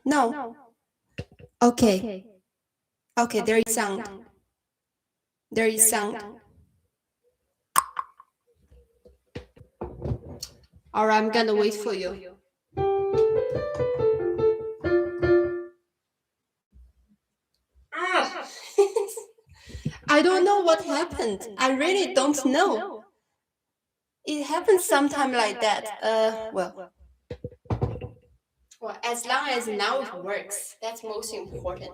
No. Okay. Okay, there is sound. There is sound. All right, I'm gonna wait for you. Ah. I don't know what happened. I really don't know. It happens sometime like that. Well, as long as now it works, that's most important.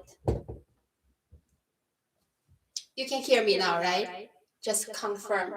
You can hear me now, right? Just confirm.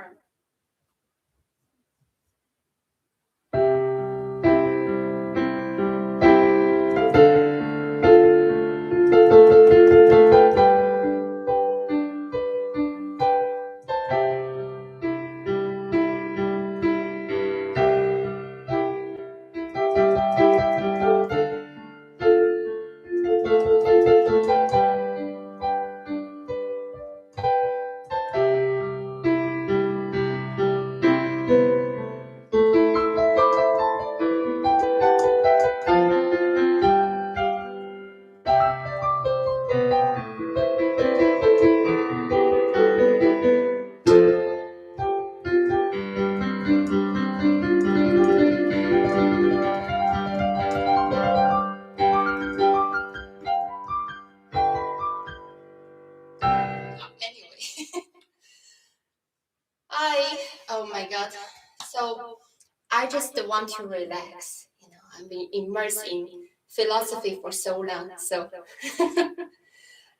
Anyway, oh my God. So I just want to relax. I've been immersed in philosophy for so long. So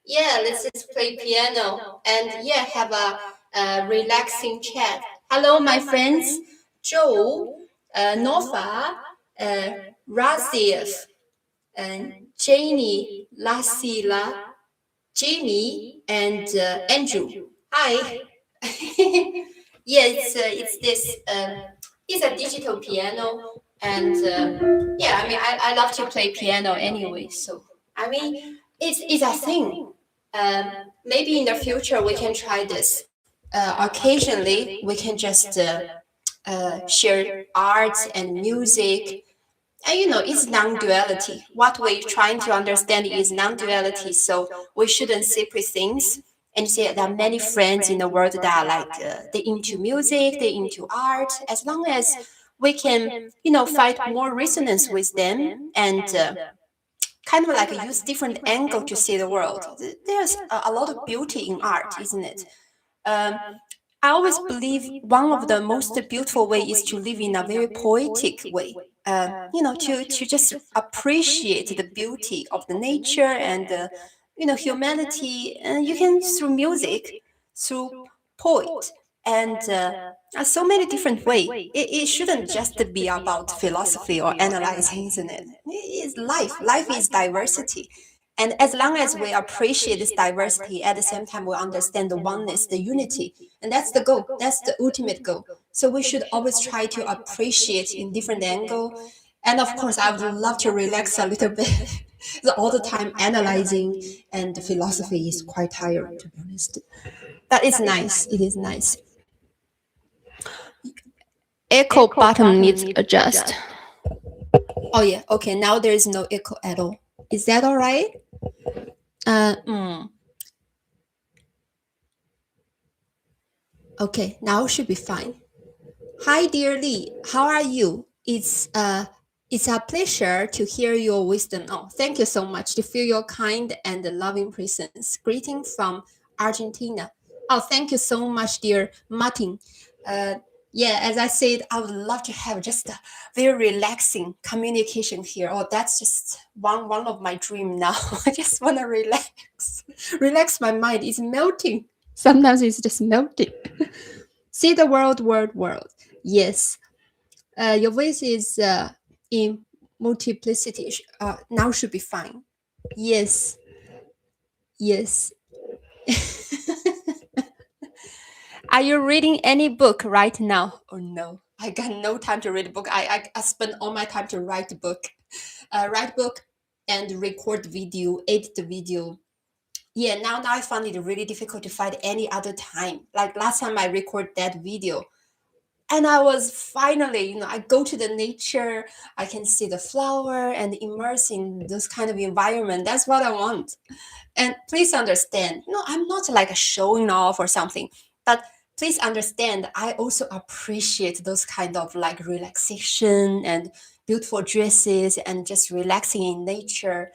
yeah, let's just play piano and yeah, have a relaxing chat. Hello, my friends. Joe, Nova, Razif, and Janie, Lasila, Jamie, and Andrew. Hi. Yeah, it's this. It's a digital piano, and yeah, I mean, I love to play piano anyway. So I mean, it's a thing. Maybe in the future we can try this. Occasionally, we can just share art and music. And it's non-duality. What we're trying to understand is non-duality. So we shouldn't separate things. And say there are many friends in the world that are like they into music, they into art. As long as we can, find more resonance with them and kind of like use different angle to see the world. There's a lot of beauty in art, isn't it? Um, I always believe one of the most beautiful way is to live in a very poetic way. To just appreciate the beauty of the nature and humanity. And you can through music, through poet, and so many different way. It shouldn't just be about philosophy or analyzing, isn't it? It is life. Life is diversity. And as long as we appreciate this diversity, at the same time, we understand the oneness, the unity. And that's the goal. That's the ultimate goal. So we should always try to appreciate in different angle. And of course, I would love to relax a little bit. All the time analyzing and the philosophy is quite tiring, to be honest. But it's nice. It is nice. Echo button needs adjust. Oh yeah. Okay. Now there is no echo at all. Is that all right? Okay, now should be fine. Hi, dear Lee. How are you? It's a pleasure to hear your wisdom. Oh, thank you so much to feel your kind and loving presence. Greeting from Argentina. Oh, thank you so much, dear Martin. Yeah, as I said, I would love to have just a very relaxing communication here. Oh, that's just one of my dream now. I just want to relax my mind. It's melting. Sometimes it's just melting. See the world. Yes. Your voice is in multiplicity. Now should be fine. Yes. Are you reading any book right now? Oh no, I got no time to read a book. I spend all my time to write book, and record video, edit the video. Yeah, now I found it really difficult to find any other time. Like last time I record that video, And I was finally, I go to the nature, I can see the flower and immerse in this kind of environment. That's what I want. And please understand, I'm not like showing off or something, but please understand, I also appreciate those kind of like relaxation and beautiful dresses and just relaxing in nature.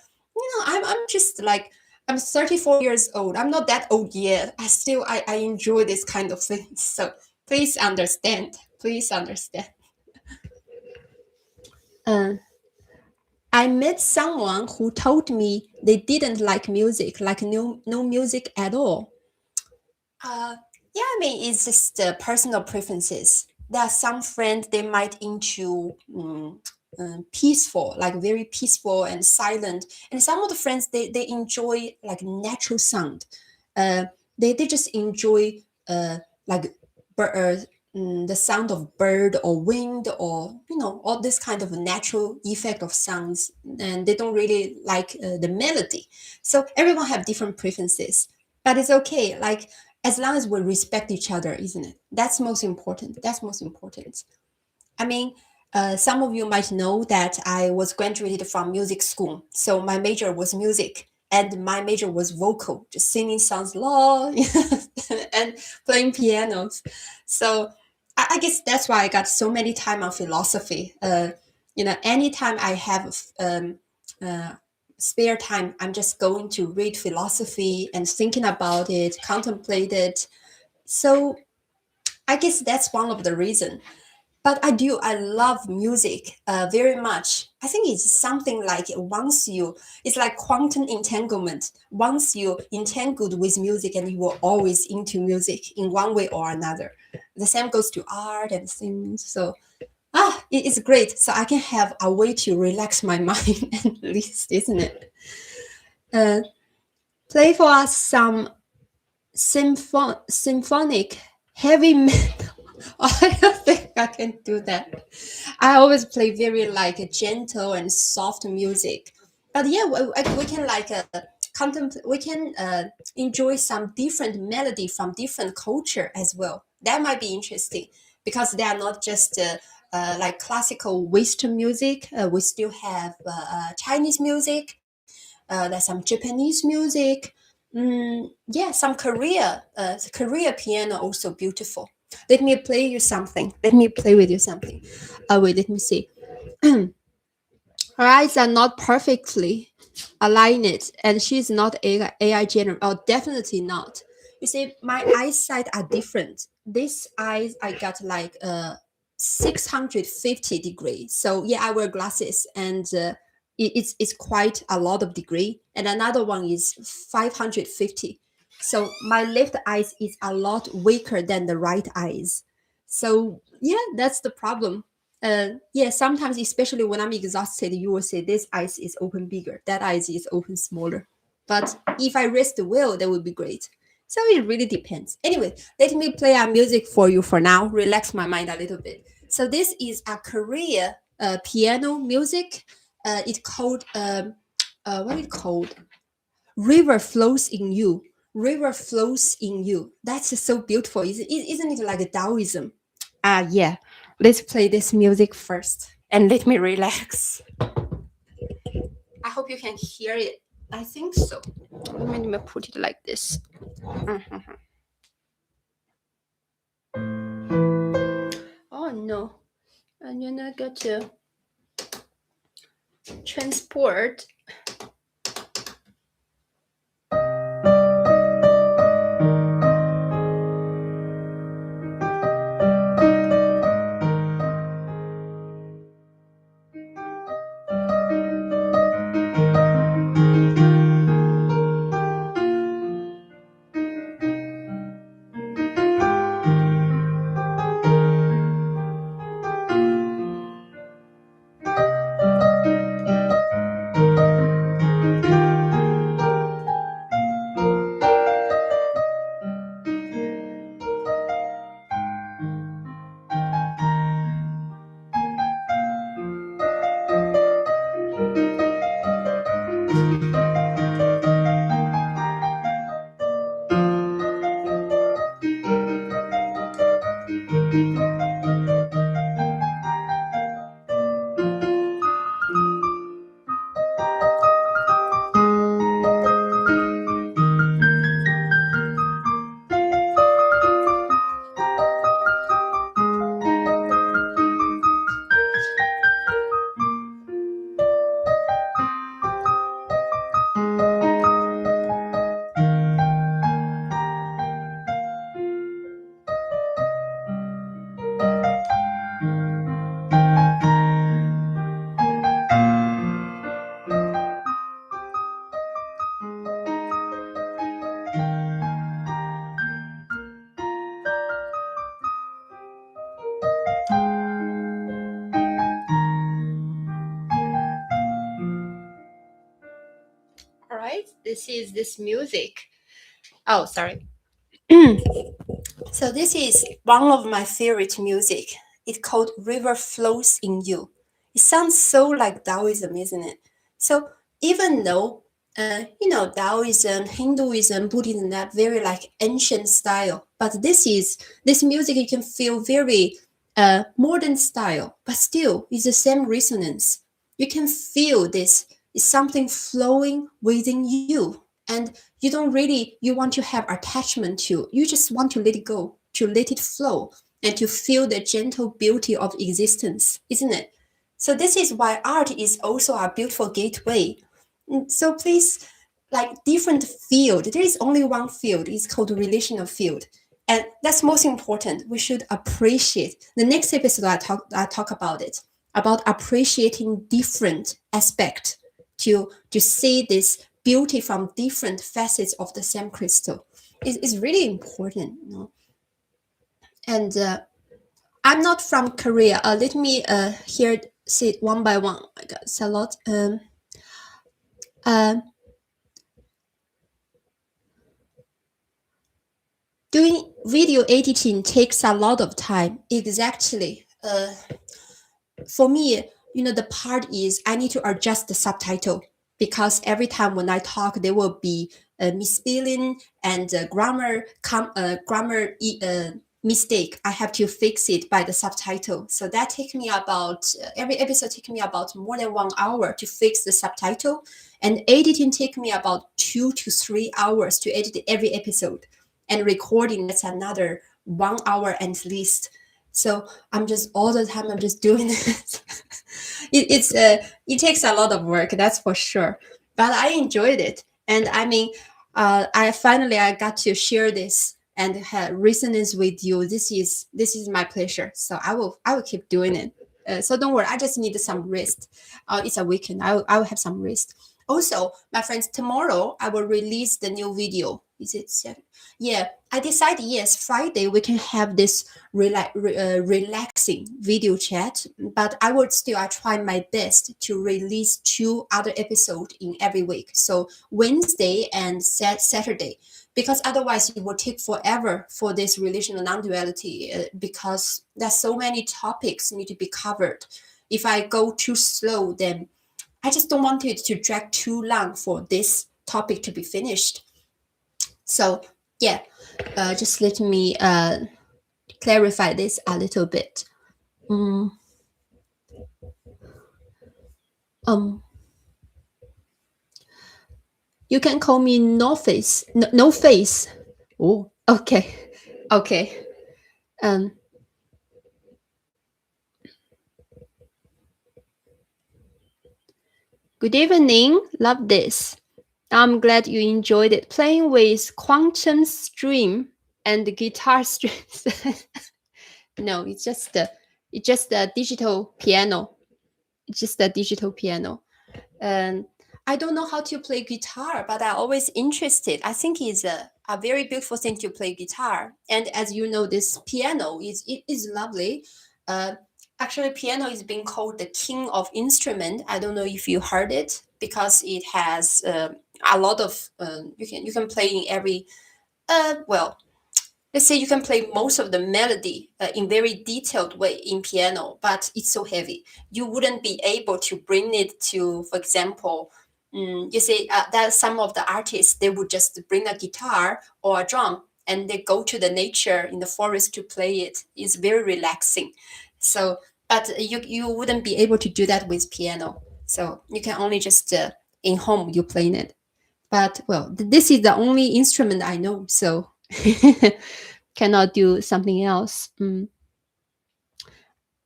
I'm just like, I'm 34 years old. I'm not that old yet. I enjoy this kind of things. So please understand. Please understand. Uh, I met someone who told me they didn't like music, like no music at all. Yeah, I mean, it's just personal preferences. There are some friends they might into peaceful, like very peaceful and silent, and some of the friends they enjoy like natural sound. Uh, they just enjoy like the sound of bird or wind or all this kind of natural effect of sounds, and they don't really like the melody. So everyone have different preferences, but it's okay. Like as long as we respect each other, isn't it? That's most important. That's most important. I mean, some of you might know that I was graduated from music school. So my major was music and my major was vocal, just singing songs long and playing pianos. So I guess that's why I got so many time on philosophy. Anytime I have uh, spare time, I'm just going to read philosophy and thinking about it, contemplate it. So I guess that's one of the reason. But I love music very much. I think it's something like it's like quantum entanglement. Once you entangled with music and you were always into music in one way or another. The same goes to art and things. So it's great. So I can have a way to relax my mind at least, isn't it? Uh, Play for us some symphonic heavy metal. I don't think I can do that. I always play very like a gentle and soft music. But yeah, we can like contemplate. We can enjoy some different melody from different culture as well. That might be interesting because they are not just like classical Western music. We still have Chinese music. There's some Japanese music. Yeah, some Korea piano also beautiful. Let me play you something. Let me play with you something. Wait, let me see. Her eyes are not perfectly aligned, and she's not AI general. Oh, definitely not. You see, my eyesight are different. This eyes I got like 650 degree. So yeah, I wear glasses, and it's quite a lot of degree. And another one is 550. So my left eyes is a lot weaker than the right eyes. So yeah, that's the problem. Yeah, sometimes, especially when I'm exhausted, you will say this eyes is open bigger, that eyes is open smaller. But if I rest well, that would be great. So it really depends. Anyway, let me play our music for you for now, relax my mind a little bit. So this is a Korea piano music. It's called what is it called? River flows in you. River flows in you. That's so beautiful. Isn't it like a Taoism? Yeah. Let's play this music first and let me relax. I hope you can hear it. I think so. Let me put it like this. Oh no. And you're not going to transport. right? This is this music. Oh, sorry. So this is one of my favorite music. It's called River Flows in You. It sounds so like Taoism, isn't it? So even though Taoism, Hinduism, Buddhism, that very like ancient style, but this music you can feel very modern style, but still it's the same resonance. You can feel this is something flowing within you, and you want to have attachment to. You just want to let it go, to let it flow, and to feel the gentle beauty of existence, isn't it? So this is why art is also a beautiful gateway. So please, like different field, there is only one field, it's called relational field. And that's most important. We should appreciate. The next episode I talk about it, about appreciating different aspect to see this beauty from different facets of the same crystal. Is really important, you know. And I'm not from Korea. Let me here see it one by one. I got a lot. Doing video editing takes a lot of time. Exactly. For me, the part is I need to adjust the subtitle, because every time when I talk, there will be a misspelling and grammar mistake. I have to fix it by the subtitle. So that takes me about, every episode takes me about more than 1 hour to fix the subtitle. And editing takes me about 2 to 3 hours to edit every episode. And recording, that's another 1 hour at least. So I'm just all the time, I'm just doing it. It takes a lot of work, that's for sure. But I enjoyed it. And I mean, I got to share this and have resonance with you. This is my pleasure. So I will keep doing it. So don't worry, I just need some rest. It's a weekend. I will have some rest. Also, my friends, tomorrow I will release the new video. Is it 7? Yeah, I decided, yes, Friday we can have this relaxing video chat, but I try my best to release 2 other episodes in every week. So Wednesday and Saturday, because otherwise it will take forever for this relational non-duality, because there's so many topics need to be covered. If I go too slow, then I just don't want it to drag too long for this topic to be finished. So yeah, just let me clarify this a little bit. You can call me no face. No face. Oh, okay. Good evening. Love this. I'm glad you enjoyed it. Playing with quantum stream and guitar strings. No, it's just a digital piano. It's just a digital piano. And I don't know how to play guitar, but I'm always interested. I think it's a very beautiful thing to play guitar. And as you know, this piano is lovely. Actually, piano is being called the king of instrument. I don't know if you heard it, because it has a lot of you can play in every let's say you can play most of the melody in very detailed way in piano, but it's so heavy. You wouldn't be able to bring it to, for example, you say that some of the artists, they would just bring a guitar or a drum and they go to the nature in the forest to play it. It's very relaxing. So, but you wouldn't be able to do that with piano. So you can only just in home you playing it. But well, this is the only instrument I know, so cannot do something else.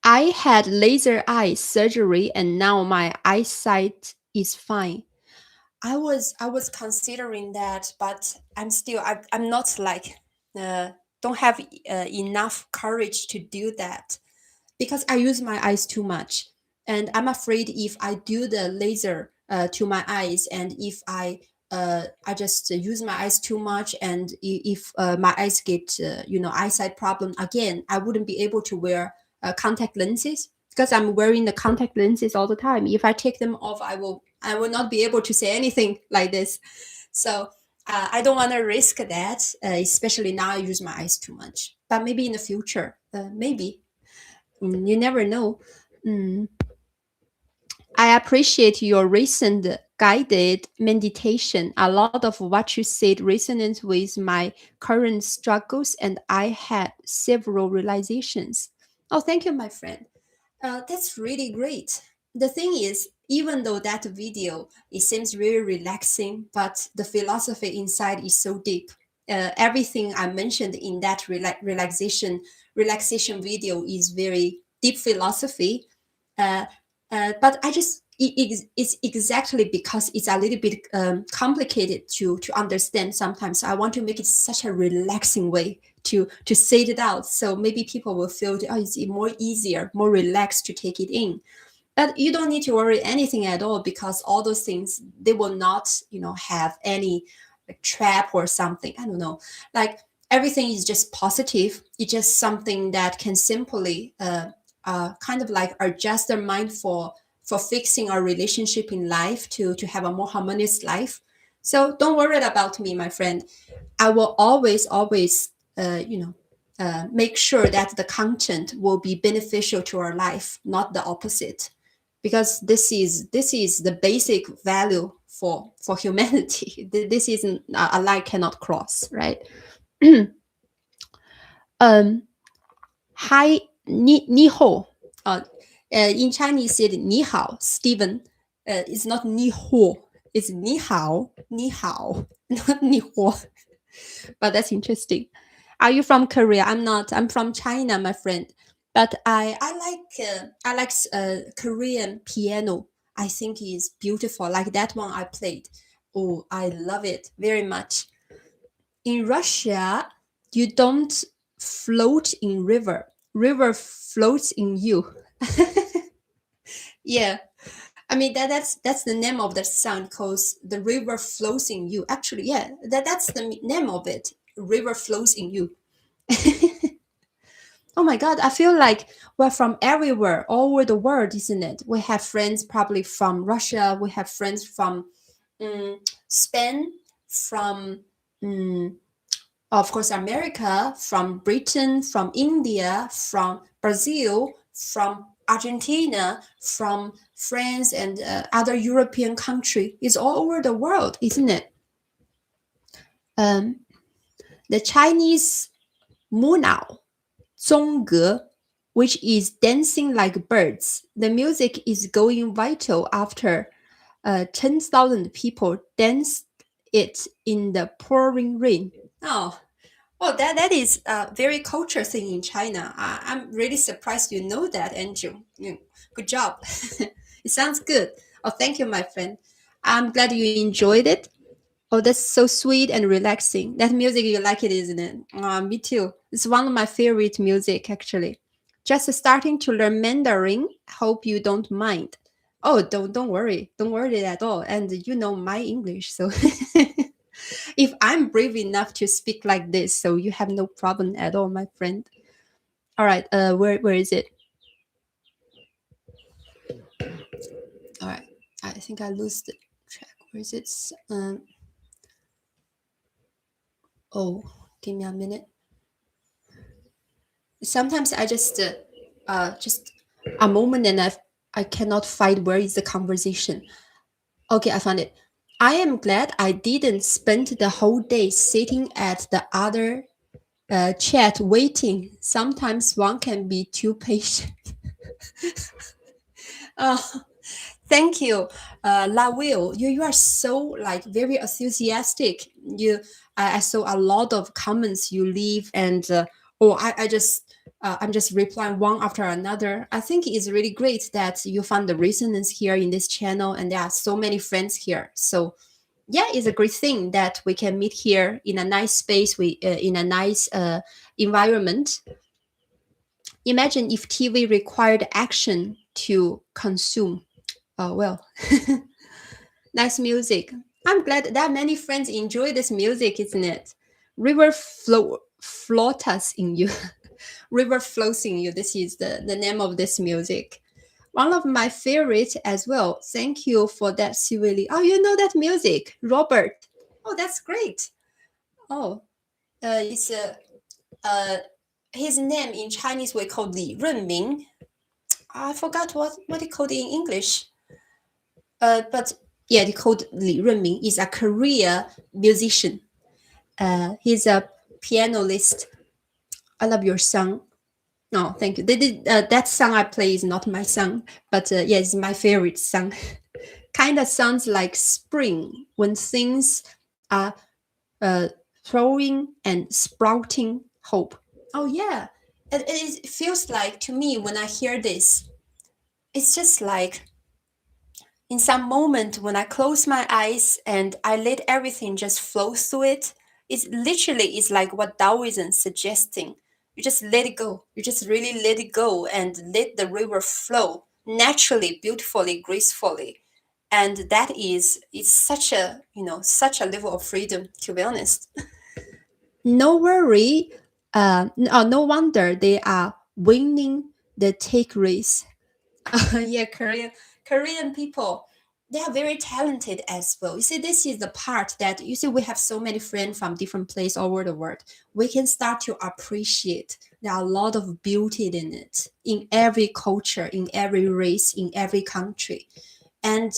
I had laser eye surgery and now my eyesight is fine. I was considering that, but I'm not like don't have enough courage to do that, because I use my eyes too much, and I'm afraid if I do the laser to my eyes, and if I just use my eyes too much, and if my eyes get eyesight problem again, I wouldn't be able to wear contact lenses, because I'm wearing the contact lenses all the time. If I take them off, I will I will not be able to say anything like this. So I don't want to risk that, especially now I use my eyes too much. But maybe in the future, maybe. You never know. Mm. I appreciate your recent guided meditation. A lot of what you said resonates with my current struggles, and I had several realizations. Oh, thank you, my friend. That's really great. The thing is, even though that video, it seems really relaxing, but the philosophy inside is so deep. Everything I mentioned in that relaxation video is very deep philosophy. Uh, but I just it's exactly because it's a little bit complicated to understand sometimes. I want to make it such a relaxing way to say it out, so maybe people will feel it's more easier, more relaxed to take it in. But you don't need to worry anything at all, because all those things, they will not have any trap or something. I don't know, like everything is just positive. It's just something that can simply kind of like adjust their mind for fixing our relationship in life to have a more harmonious life. So don't worry about me, my friend. I will always make sure that the content will be beneficial to our life, not the opposite, because this is the basic value for humanity. This isn't a line cannot cross, right? Hi, ni hao. In Chinese, said ni hao, Stephen. It's not ni ho, it's ni hao, not ni ho. But that's interesting. Are you from Korea? I'm not. I'm from China, my friend. But I like Korean piano. I think it's beautiful. Like that one I played. Oh, I love it very much. In Russia, you don't float in river. River floats in you. Yeah. I mean that's the name of the song, because the river flows in you. Actually, yeah, that's the name of it. River flows in you. Oh my God, I feel like we're from everywhere, all over the world, isn't it? We have friends probably from Russia. We have friends from Spain, from of course America, from Britain, from India, from Brazil, from Argentina, from France, and other European country. It's all over the world, isn't it? The Chinese Munao, 𝐿𝐮𝐬, which is dancing like birds. The music is going vital after 10,000 people danced it in the pouring rain. Oh, that is a very culture thing in China. I'm really surprised you know that, Andrew. Good job. It sounds good. Oh, thank you, my friend. I'm glad you enjoyed it. Oh, that's so sweet and relaxing. That music, you like it, isn't it? Me too. It's one of my favorite music, actually. Just starting to learn Mandarin. Hope you don't mind. Oh, don't worry. Don't worry at all. And you know my English, so if I'm brave enough to speak like this, so you have no problem at all, my friend. All right. Where is it? All right. I think I lose the track. Where is it? Oh, give me a minute. Sometimes I just a moment, and I cannot find where is the conversation. Okay, I found it. I am glad I didn't spend the whole day sitting at the other chat waiting. Sometimes one can be too patient. Thank you, La Will. You are so like very enthusiastic. I saw a lot of comments you leave, and I'm just replying one after another. I think it's really great that you found the resonance here in this channel, and there are so many friends here. So yeah, it's a great thing that we can meet here in a nice space, in a nice environment. Imagine if TV required action to consume. Oh, well, nice music. I'm glad that many friends enjoy this music, isn't it? River float us in you. River flows in you. This is the name of this music. One of my favorites as well. Thank you for that, SiWl&x. Oh, you know that music, Robert. Oh, that's great. Oh, it's his name in Chinese we call 𝐿𝐻𝐵𝐻. I forgot what it called in English. But yeah, they called 𝐿𝐻𝐵𝐻. Is a Korean musician. He's a pianist. I love your song. No, thank you. That song I play is not my song, but yeah, it's my favorite song. Kind of sounds like spring when things are throwing and sprouting hope. Oh yeah, it feels like to me when I hear this, it's just like in some moment when I close my eyes and I let everything just flow through it. It's literally is like what Taoism is suggesting. You just let it go. You just really let it go and let the river flow naturally, beautifully, gracefully. And that is it's such a such a level of freedom, to be honest. No worry, no wonder they are winning the take race. Yeah, Korean people, they are very talented as well. You see, this is the part that you see we have so many friends from different places all over the world. We can start to appreciate there are a lot of beauty in it, in every culture, in every race, in every country. And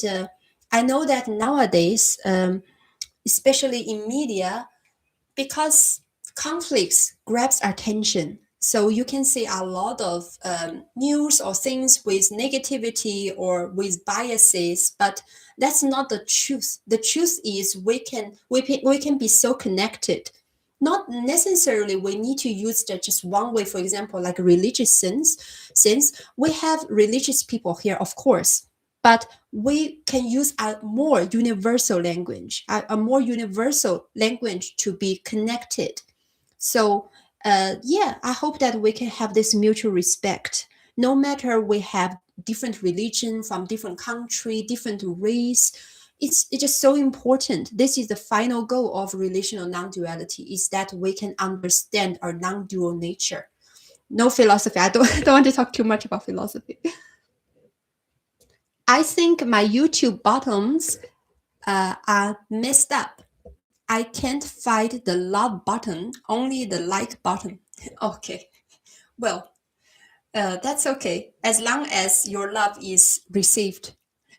I know that nowadays, especially in media, because conflicts grabs attention, so you can see a lot of news or things with negativity or with biases, but that's not the truth. The truth is we can be so connected. Not necessarily we need to use that just one way. For example, like religious sense, since we have religious people here, of course, but we can use a more universal language, a more universal language to be connected. So, yeah, I hope that we can have this mutual respect. No matter we have different religion from different country, different race, it's just so important. This is the final goal of relational non-duality: is that we can understand our non-dual nature. No philosophy. I don't want to talk too much about philosophy. I think my YouTube buttons are messed up. I can't find the love button, only the like button. Okay, well, that's okay, as long as your love is received.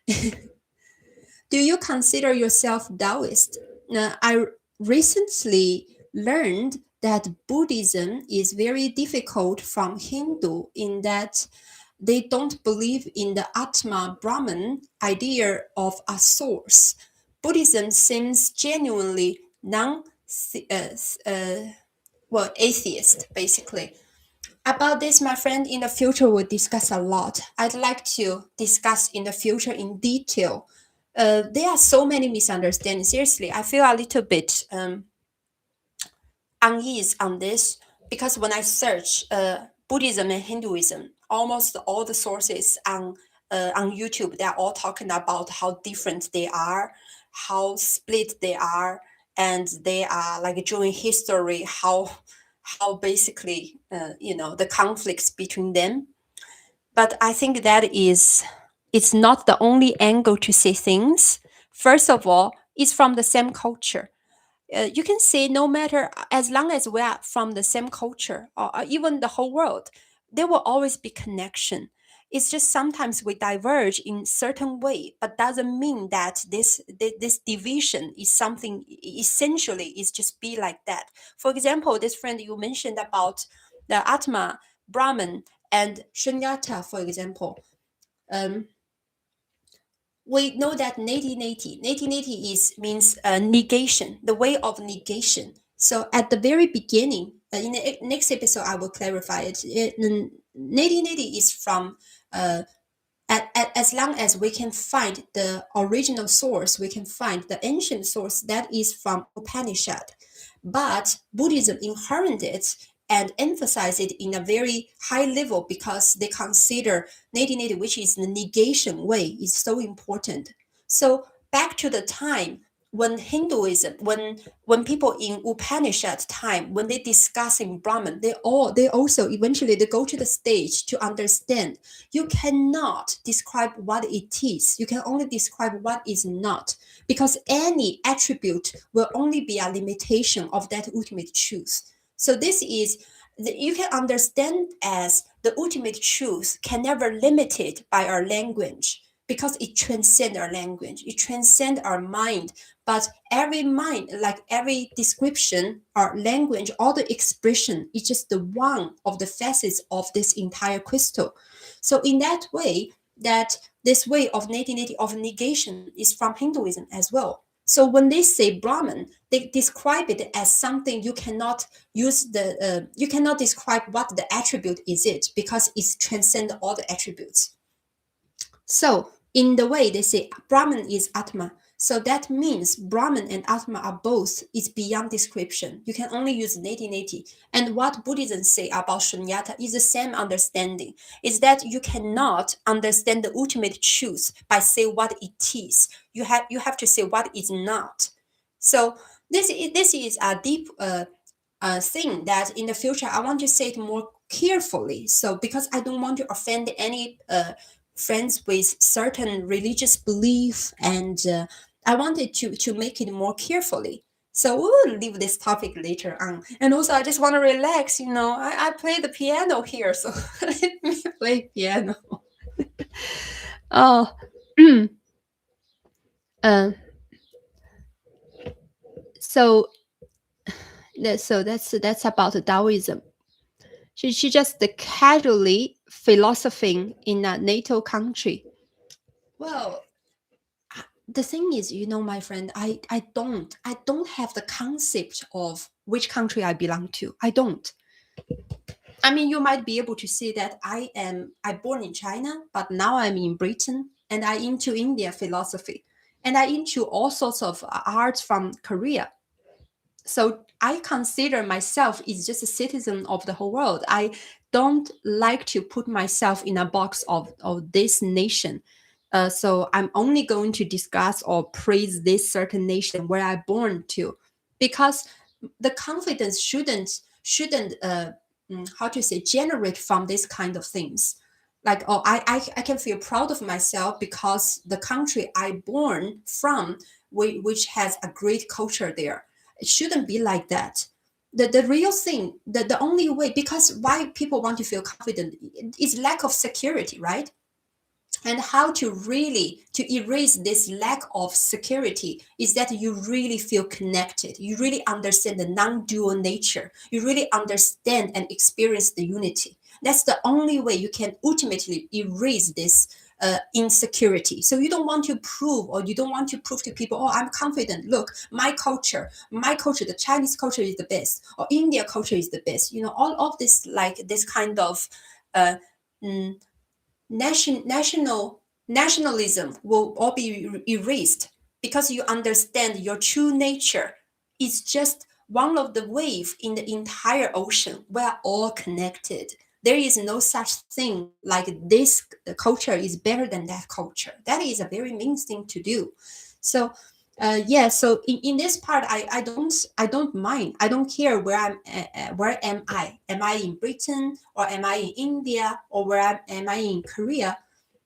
Do you consider yourself Taoist? I recently learned that Buddhism is very difficult from Hindu in that they don't believe in the Atma Brahman idea of a source. Buddhism seems genuinely atheist, basically. About this, my friend, in the future we'll discuss a lot. I'd like to discuss in the future in detail. There are so many misunderstandings. Seriously, I feel a little bit unease on this because when I search Buddhism and Hinduism, almost all the sources on YouTube, they're all talking about how different they are, how split they are, and they are like during history, how basically the conflicts between them. But I think that it's not the only angle to see things. First of all, it's from the same culture. You can say no matter as long as we are from the same culture or even the whole world, there will always be connection. It's just sometimes we diverge in certain way, but doesn't mean that this division is something essentially is just be like that. For example, this friend you mentioned about the Atma, Brahman, and Shunyata, for example. We know that neti means negation, the way of negation. So at the very beginning, in the next episode, I will clarify it. Neti is from as long as we can find the original source, we can find the ancient source that is from Upanishad. But Buddhism inherited it and emphasize it in a very high level because they consider neti, which is the negation way, is so important. So back to the time when Hinduism, when people in Upanishad time, when they discussing Brahman, they also eventually they go to the stage to understand you cannot describe what it is. You can only describe what is not, because any attribute will only be a limitation of that ultimate truth. So this is you can understand as the ultimate truth can never limited by our language, because it transcends our language, it transcends our mind. But every mind, like every description or language, all the expression is just the one of the facets of this entire crystal. So in that way, that this way of nativity of negation is from Hinduism as well. So when they say Brahman, they describe it as something you cannot use you cannot describe what the attribute is it, because it transcends all the attributes. So in the way they say Brahman is Atma, so that means Brahman and Atma are both is beyond description. You can only use neti. And what Buddhism say about shunyata is the same understanding, is that you cannot understand the ultimate truth by say what it is. You have to say what is not. So this is a deep thing that in the future I want to say it more carefully. So because I don't want to offend any friends with certain religious belief, and I wanted to make it more carefully. So we will leave this topic later on. And also I just want to relax, I play the piano here, so let me play piano. Oh. So that's about Taoism. She just casually philosophizing in a NATO country. Well, the thing is, my friend, I don't have the concept of which country I belong to. I don't. I mean, you might be able to see that I born in China, but now I'm in Britain, and I into India philosophy, and I into all sorts of art from Korea. So I consider myself is just a citizen of the whole world. I don't like to put myself in a box of this nation. So I'm only going to discuss or praise this certain nation where I born to, because the confidence shouldn't how to say generate from this kind of things. Like, oh, I can feel proud of myself because the country I born from, which has a great culture there. It shouldn't be like that. The real thing, the only way, because why people want to feel confident is lack of security, right? And how to really to erase this lack of security is that you really feel connected, you really understand the non-dual nature, you really understand and experience the unity. That's the only way you can ultimately erase this insecurity. So you don't want to prove, or you don't want to prove to people, oh, I'm confident, look, my culture, the Chinese culture is the best, or India culture is the best. All of this, like this kind of nationalism will all be erased, because you understand your true nature is just one of the waves in the entire ocean. We are all connected. There is no such thing like this culture is better than that culture. That is a very mean thing to do. So so in this part, I don't mind. I don't care where am I? Am I in Britain, or am I in India, or am I in Korea?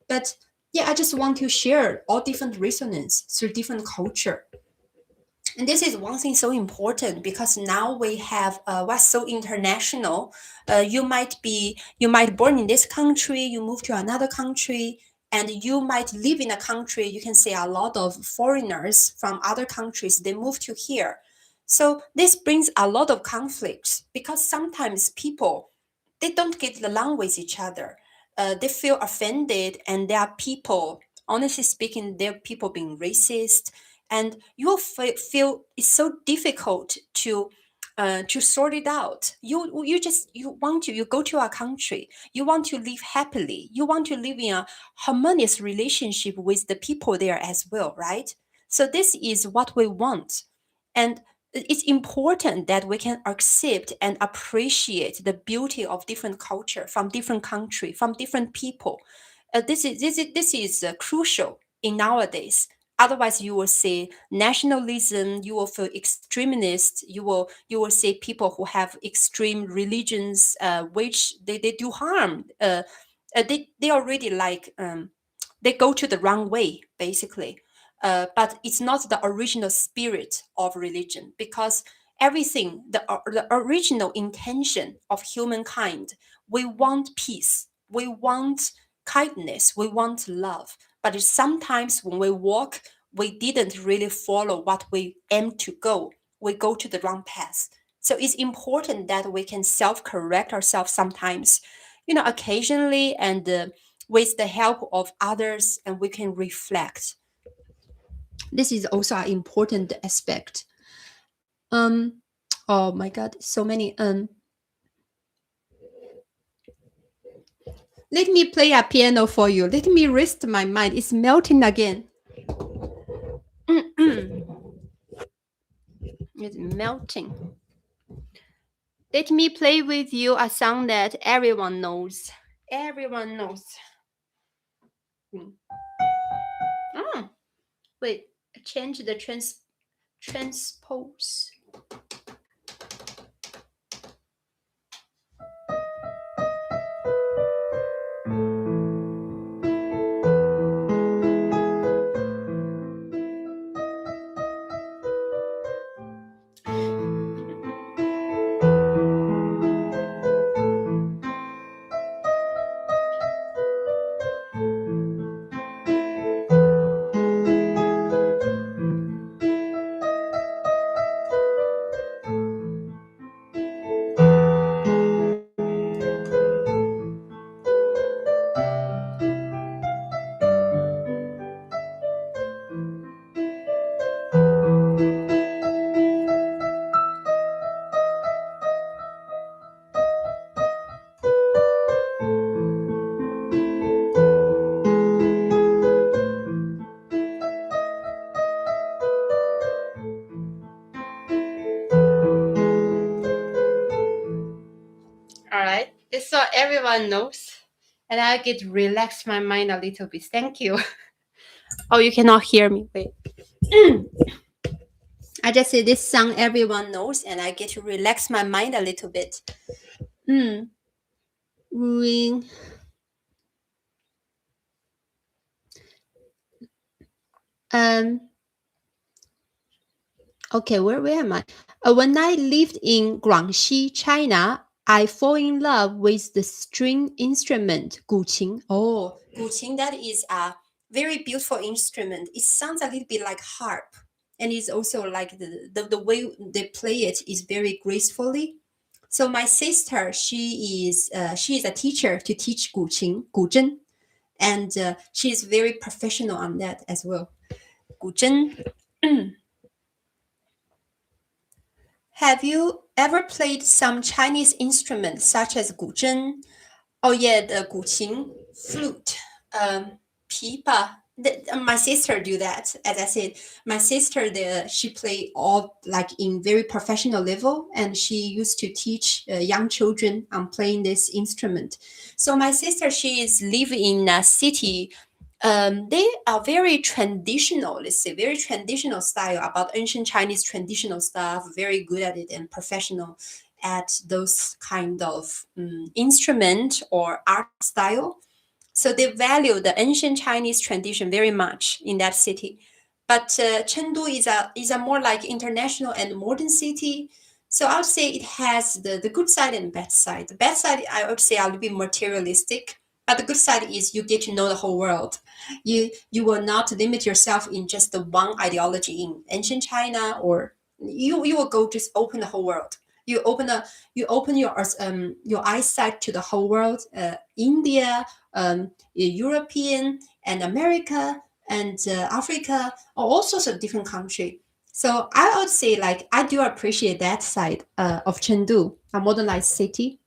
But I just want to share all different resonance through different culture. And this is one thing so important, because now we have we're so international. You might born in this country, you move to another country, and you might live in a country. You can see a lot of foreigners from other countries, they move to here. So this brings a lot of conflicts, because sometimes people, they don't get along with each other. They feel offended, and there are people, honestly speaking, there are people being racist, and you will feel it's so difficult to sort it out. You go to a country, you want to live happily, you want to live in a harmonious relationship with the people there as well, right? So this is what we want. And it's important that we can accept and appreciate the beauty of different culture from different country, from different people. This is crucial in nowadays. Otherwise, you will see nationalism. You will feel extremist. You will see people who have extreme religions, which they do harm. They already like they go to the wrong way basically. But it's not the original spirit of religion, because everything, the original intention of humankind, we want peace, we want kindness, we want love. But sometimes when we walk, we didn't really follow what we aim to go. We go to the wrong path. So it's important that we can self-correct ourselves sometimes, occasionally, and with the help of others, and we can reflect. This is also an important aspect. Oh my god, so many let me play a piano for you. Let me rest my mind. It's melting again. It's melting. Let me play with you a song that everyone knows. Everyone knows. Oh, wait. Change the transpose. All right. This so everyone knows. And I get relax my mind a little bit. Thank you. Oh, you cannot hear me. Wait. I just say this song everyone knows, and I get to relax my mind a little bit. Ring. Okay, where am I? When I lived in Guangxi, China, I fall in love with the string instrument 𝐾𝐾. Oh, 𝐾𝐾, that is a very beautiful instrument. It sounds a little bit like harp, and it's also like the way they play it is very gracefully. So my sister, she is a teacher to teach 𝐾𝐾, and she is very professional on that as well. 𝐾𝐾. Have you ever played some Chinese instruments such as 古筝? Oh yeah, the 古琴, flute, pipa. My sister do that. As I said, my sister she play all like in very professional level, and she used to teach young children on playing this instrument. So my sister, she is live in a city. They are very traditional, let's say, very traditional style about ancient Chinese traditional stuff, very good at it and professional at those kind of instrument or art style. So they value the ancient Chinese tradition very much in that city. But Chengdu is a more like international and modern city. So I would say it has the good side and bad side. The bad side, I would say, a little bit materialistic. But the good side is you get to know the whole world. You will not limit yourself in just the one ideology in ancient China, or you will go just open the whole world. You open your eyesight to the whole world. India, European, and America, and Africa, all sorts of different countries. So I would say, like, I do appreciate that side of Chengdu, a modernized city.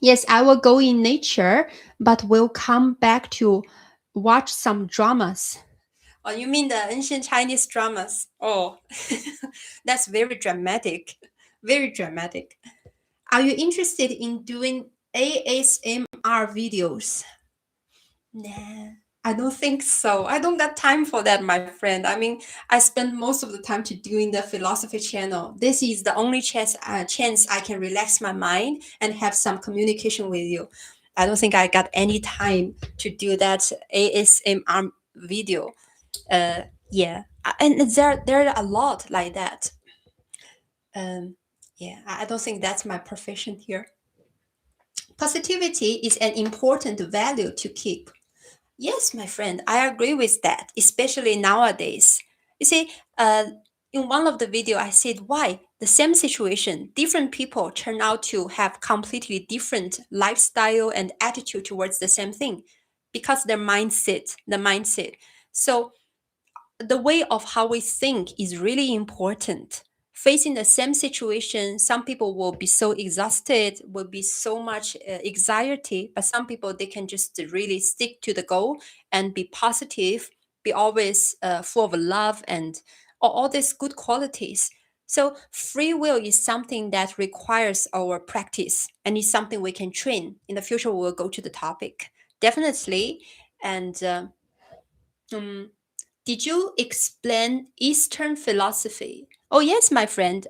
Yes, I will go in nature, but will come back to watch some dramas. Oh, you mean the ancient Chinese dramas? Oh, that's very dramatic. Very dramatic. Are you interested in doing ASMR videos? Nah. I don't think so. I don't got time for that, my friend. I mean, I spend most of the time to doing the philosophy channel. This is the only chance I can relax my mind and have some communication with you. I don't think I got any time to do that ASMR video. Yeah, and there are a lot like that. Yeah, I don't think that's my profession here. Positivity is an important value to keep. Yes, my friend, I agree with that, especially nowadays. You see, in one of the video, I said why the same situation, different people turn out to have completely different lifestyle and attitude towards the same thing, because the mindset. So the way of how we think is really important. Facing the same situation, some people will be so exhausted, will be so much anxiety, but some people they can just really stick to the goal and be positive, be always full of love and all these good qualities. So free will is something that requires our practice and is something we can train. In the future, we'll go to the topic definitely. And um, did you explain Eastern philosophy? Oh, yes, my friend.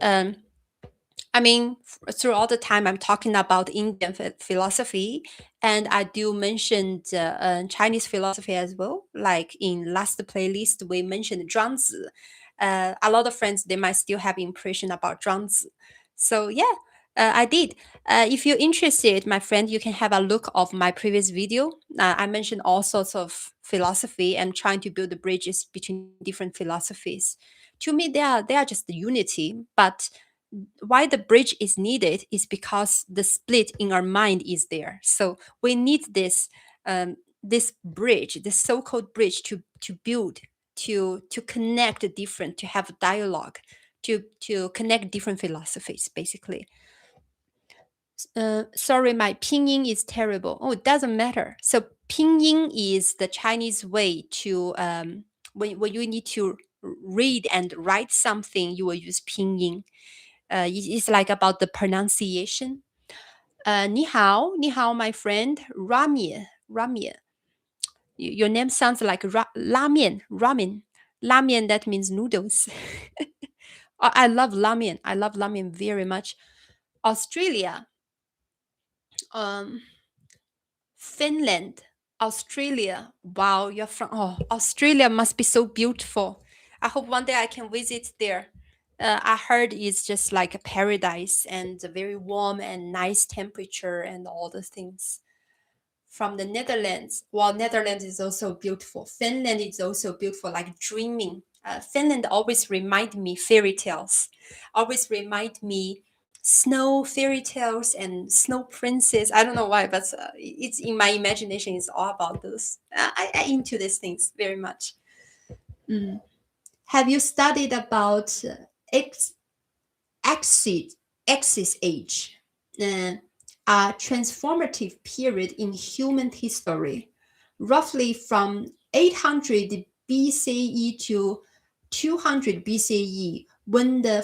I mean, throughout the time, I'm talking about Indian philosophy, and I do mention Chinese philosophy as well. Like in last playlist, we mentioned Zhuangzi. A lot of friends they might still have impression about Zhuangzi. So yeah, I did. If you're interested, my friend, you can have a look of my previous video. I mentioned all sorts of philosophy and trying to build the bridges between different philosophies. To me, they are just the unity, but why the bridge is needed is because the split in our mind is there. So we need this bridge, this so-called bridge, to build, to connect the different, to have a dialogue, to connect different philosophies, basically. Sorry, my pinyin is terrible. Oh, it doesn't matter. So pinyin is the Chinese way to when you need to read and write something, you will use pinyin. It's like about the pronunciation. 你好, my friend. Ramen. Your name sounds like ramen. That means noodles. I love ramen. I love ramen very much. Australia, um, Finland, Australia. Wow, you're from. Oh, Australia must be so beautiful. I hope one day I can visit there. I heard it's just like a paradise and a very warm and nice temperature and all the things. From the Netherlands, well, Netherlands is also beautiful. Finland is also beautiful, like dreaming. Finland always remind me fairy tales, always remind me snow fairy tales and snow princess. I don't know why, but it's in my imagination. It's all about those. I into these things very much. Mm. Have you studied about axis axis age, uh, a transformative period in human history, roughly from 800 BCE to 200 BCE, when the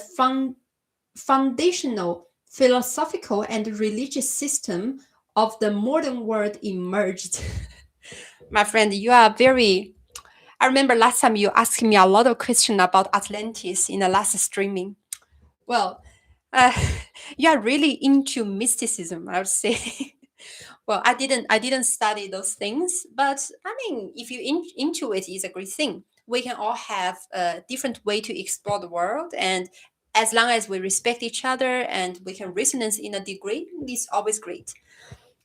foundational philosophical and religious system of the modern world emerged. My friend, you are very. I remember last time you asked me a lot of questions about Atlantis in the last streaming. Well, uh, you are really into mysticism, I would say. Well, I didn't study those things, but I mean, if you into it, is a great thing. We can all have a different way to explore the world, and as long as we respect each other and we can resonance in a degree, it's always great.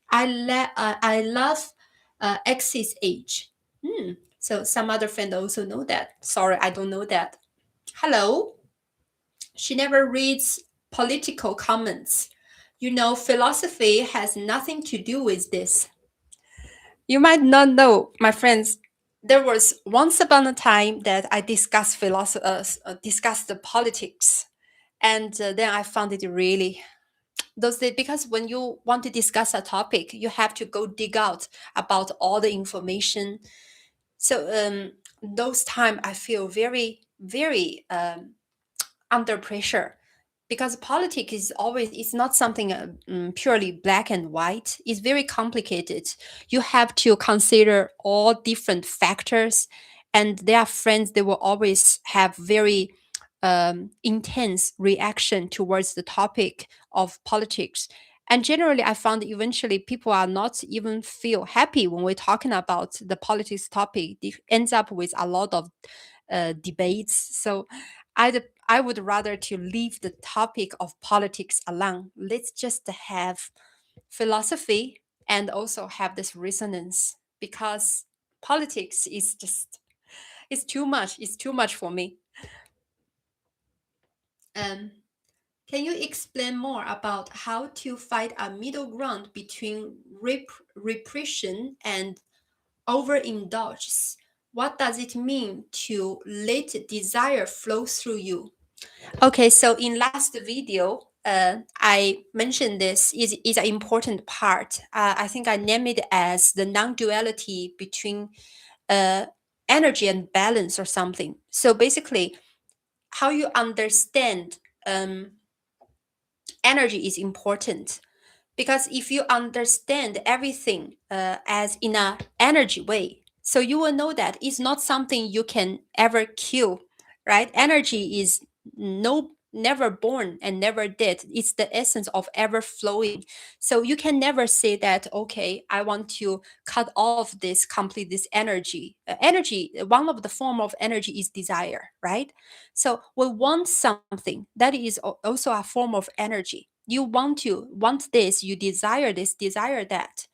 I love Axis Age. So some other friend also know that. Sorry, I don't know that. Hello. She never reads political comments. You know, philosophy has nothing to do with this. You might not know, my friends. There was once upon a time that I discussed discussed the politics, and then I found it really those days, because when you want to discuss a topic, you have to go dig out about all the information. So those time I feel very under pressure, because politics is always, it's not something purely black and white. It's very complicated. You have to consider all different factors, and there are friends, they will always have very intense reaction towards the topic of politics. And generally, I found eventually people are not even feel happy when we're talking about the politics topic. It ends up with a lot of debates. So I would rather to leave the topic of politics alone. Let's just have philosophy and also have this resonance, because politics is just, it's too much. It's too much for me. Um, can you explain more about how to find a middle ground between repression and overindulgence? What does it mean to let desire flow through you? Okay, so in last video, I mentioned this is an important part. I think I named it as the non-duality between uh, energy and balance or something. So basically, how you understand energy is important, because if you understand everything as in a energy way, so you will know that it's not something you can ever kill, right? Energy is never born and never dead. It's the essence of ever flowing. So you can never say that, okay, I want to cut off this, complete this energy. Energy, one of the form of energy is desire, right? So we want something that is also a form of energy. You want this, you desire this, desire that.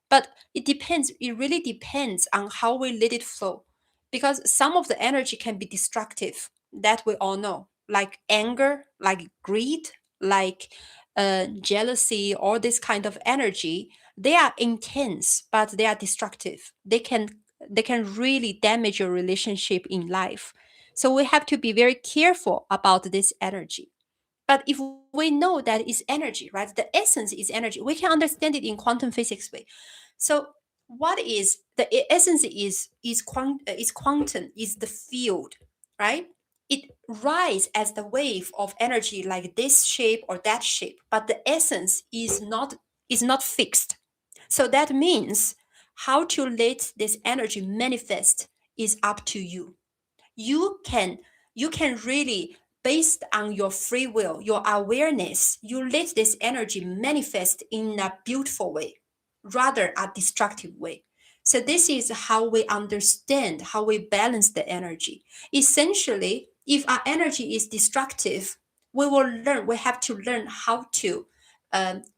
But it depends, it really depends on how we let it flow. Because some of the energy can be destructive, that we all know, like anger, like greed, like jealousy, all this kind of energy. They are intense, but they are destructive. They can really damage your relationship in life. So we have to be very careful about this energy. But if we know that it's energy, right? The essence is energy. We can understand it in quantum physics way. So what is the essence is quantum, is the field, right? It rise as the wave of energy like this shape or that shape, but the essence is not fixed. So that means how to let this energy manifest is up to you. You can you can really, based on your free will, your awareness, you let this energy manifest in a beautiful way rather a destructive way. So this is how we understand, how we balance the energy. Essentially, if our energy is destructive, we have to learn how to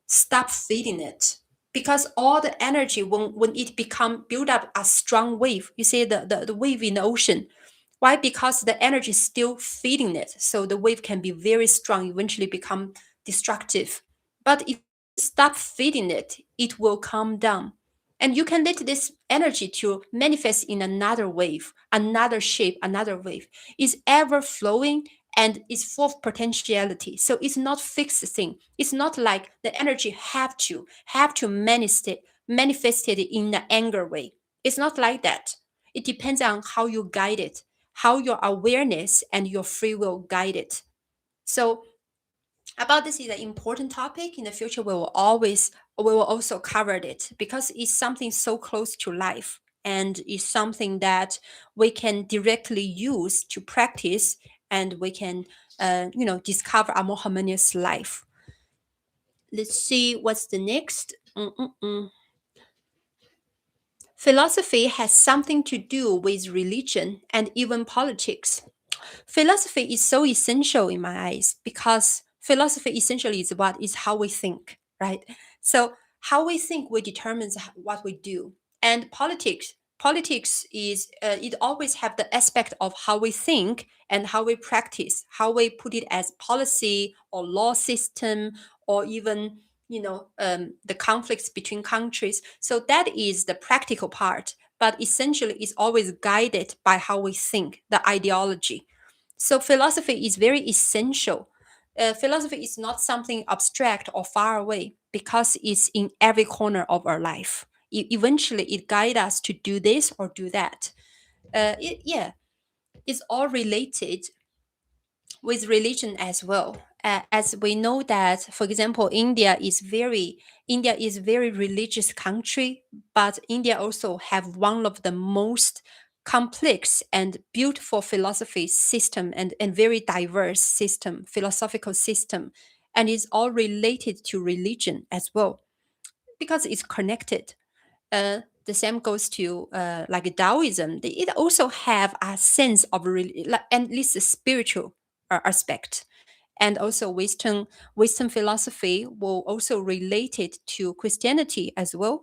stop feeding it. Because all the energy, when it become build up a strong wave, you see the wave in the ocean. Why? Because the energy is still feeding it. So the wave can be very strong, eventually become destructive. But if you stop feeding it, it will calm down. And you can let this energy to manifest in another wave, another shape, another wave. It's ever flowing and it's full of potentiality. So it's not fixed thing. It's not like the energy have to manifest it in an anger way. It's not like that. It depends on how you guide it, how your awareness and your free will guide it. So about this is an important topic. In the future, we will also cover it, because it's something so close to life, and it's something that we can directly use to practice, and we can discover a more harmonious life. Let's see what's the next. Philosophy has something to do with religion and even politics. Philosophy is so essential in my eyes, because philosophy essentially is how we think, right? So how we think will determines what we do. And politics is it always have the aspect of how we think and how we practice, how we put it as policy or law system, or even the conflicts between countries. So that is the practical part, but essentially it's always guided by how we think, the ideology. So philosophy is very essential. Philosophy is not something abstract or far away, because it's in every corner of our life. Eventually, it guides us to do this or do that. Yeah, it's all related with religion as well. as we know that, for example, India is very religious country, but India also have one of the most complex and beautiful philosophy system, and very diverse system, philosophical system, and is all related to religion as well, because it's connected. The same goes to like Taoism. It also have a sense of at least a spiritual aspect, and also Western philosophy will also relate it to Christianity as well.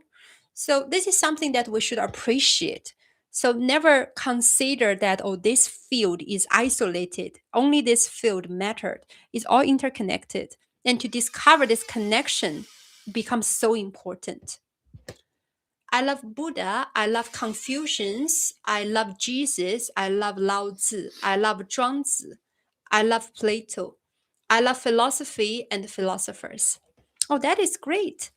So this is something that we should appreciate. So never consider that, oh, this field is isolated, only this field mattered. It's all interconnected, and to discover this connection becomes so important. I love Buddha, I love Confucians, I love Jesus, I love Lao Tzu, I love Zhuangzi, I love Plato, I love philosophy and philosophers. Oh, that is great.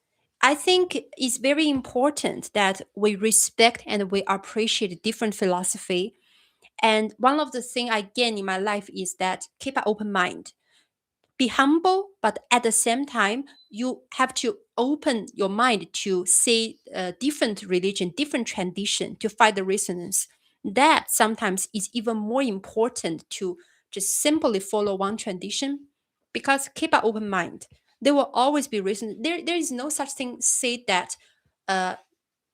I think it's very important that we respect and we appreciate different philosophy. And one of the things I gain in my life is that keep an open mind, be humble, but at the same time you have to open your mind to see different religion, different tradition, to find the resonance. That sometimes is even more important to just simply follow one tradition, because keep an open mind, there will always be reason. There is no such thing say that uh,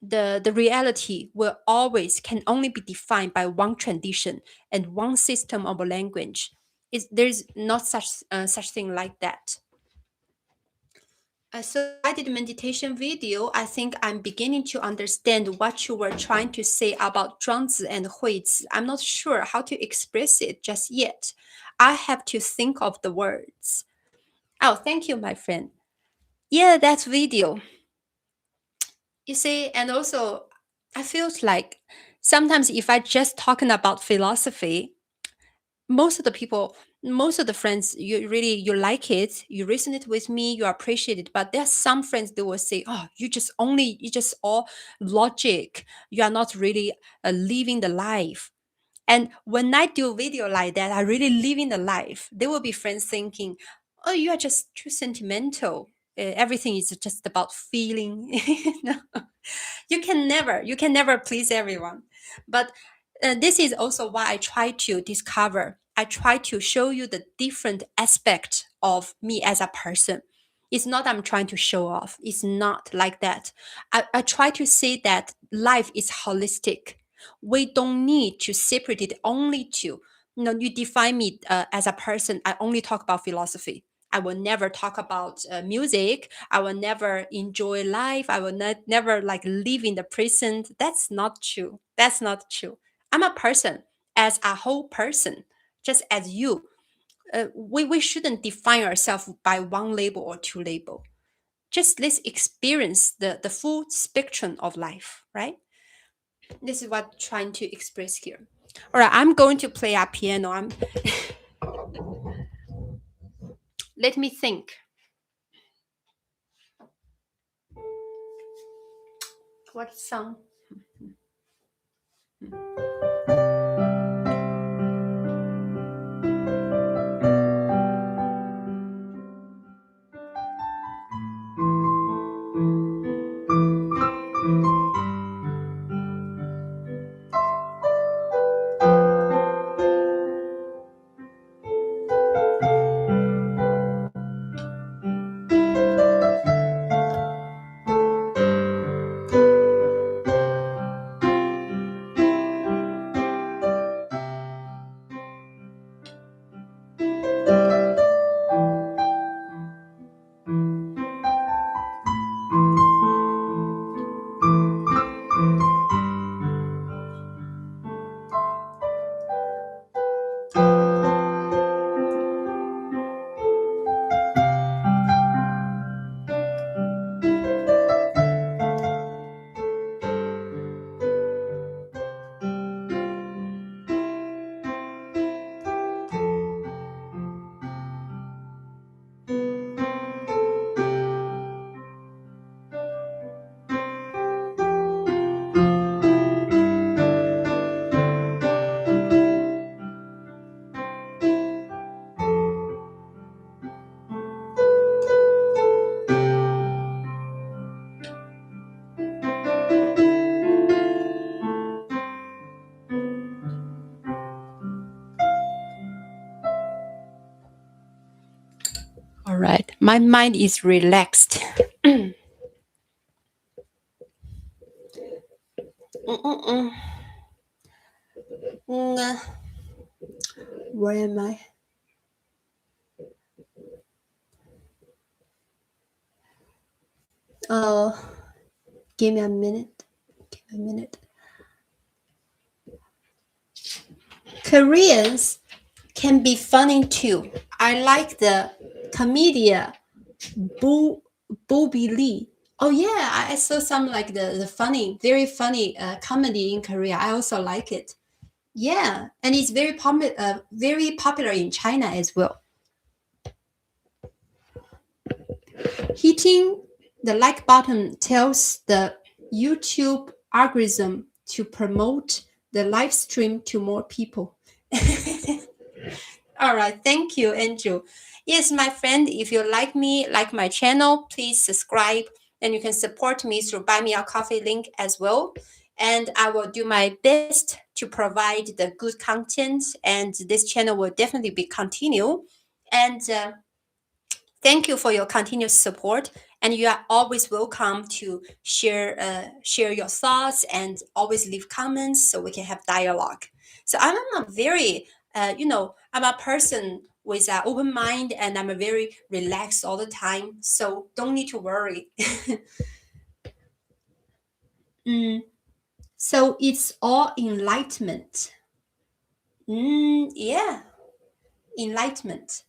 the reality will always can only be defined by one tradition and one system of language. There's not such thing like that. So I did a meditation video. I think I'm beginning to understand what you were trying to say about Zhuangzi and Huizi. I'm not sure how to express it just yet. I have to think of the words. Oh, thank you, my friend. Yeah, that video. You see, and also I feels like sometimes if I just talking about philosophy, most of the people, most of the friends, you like it, you resonate with me, you appreciate it. But there are some friends, they will say, oh, you just all logic, you are not really living the life. And when I do a video like that, I really living the life. There will be friends thinking, oh, you are just too sentimental, everything is just about feeling. You can never please everyone. But this is also why I try to discover, I try to show you the different aspect of me as a person. It's not I'm trying to show off, it's not like that. I try to say that life is holistic. We don't need to separate it only to, you define me as a person, I only talk about philosophy, I will never talk about music. I will never enjoy life. I will never like live in the present. That's not true. That's not true. I'm a person as a whole person, just as you. We shouldn't define ourselves by one label or two label. Just let's experience the full spectrum of life, right? This is what I'm trying to express here. All right, I'm going to play a piano. Let me think. What song? All right. My mind is relaxed. Where am I? Oh, give me a minute. Give me a minute. Koreans can be funny too. I like the comedian Bobby Lee. Oh yeah, I saw some like the funny, very funny comedy in Korea. I also like it. Yeah, and it's very popular in China as well. Hitting the like button tells the YouTube algorithm to promote the live stream to more people. All right, thank you, Andrew. Yes, my friend, if you like me, like my channel, please subscribe, and you can support me through Buy Me a Coffee link as well. And I will do my best to provide the good content, and this channel will definitely be continue. And thank you for your continuous support, and you are always welcome to share your thoughts and always leave comments so we can have dialogue. So I'm a very I'm a person with an open mind, and I'm a very relaxed all the time, so don't need to worry. So it's all enlightenment. Yeah, enlightenment.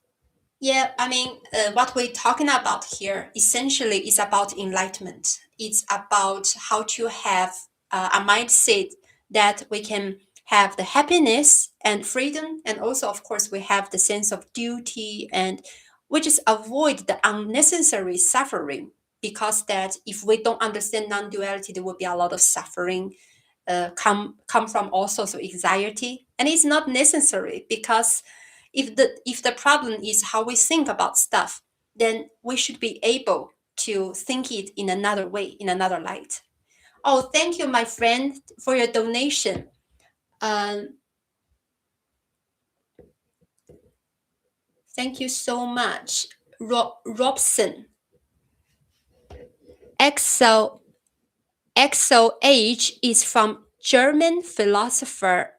Yeah, I mean, what we're talking about here essentially is about enlightenment. It's about how to have a mindset that we can have the happiness and freedom, and also, of course, we have the sense of duty, and we just avoid the unnecessary suffering. Because that, if we don't understand non-duality, there will be a lot of suffering, come from all sorts of anxiety, and it's not necessary, because if the problem is how we think about stuff, then we should be able to think it in another way, in another light. Oh, thank you, my friend, for your donation. Thank you so much, Robson. 𝐸𝐿 is from German philosopher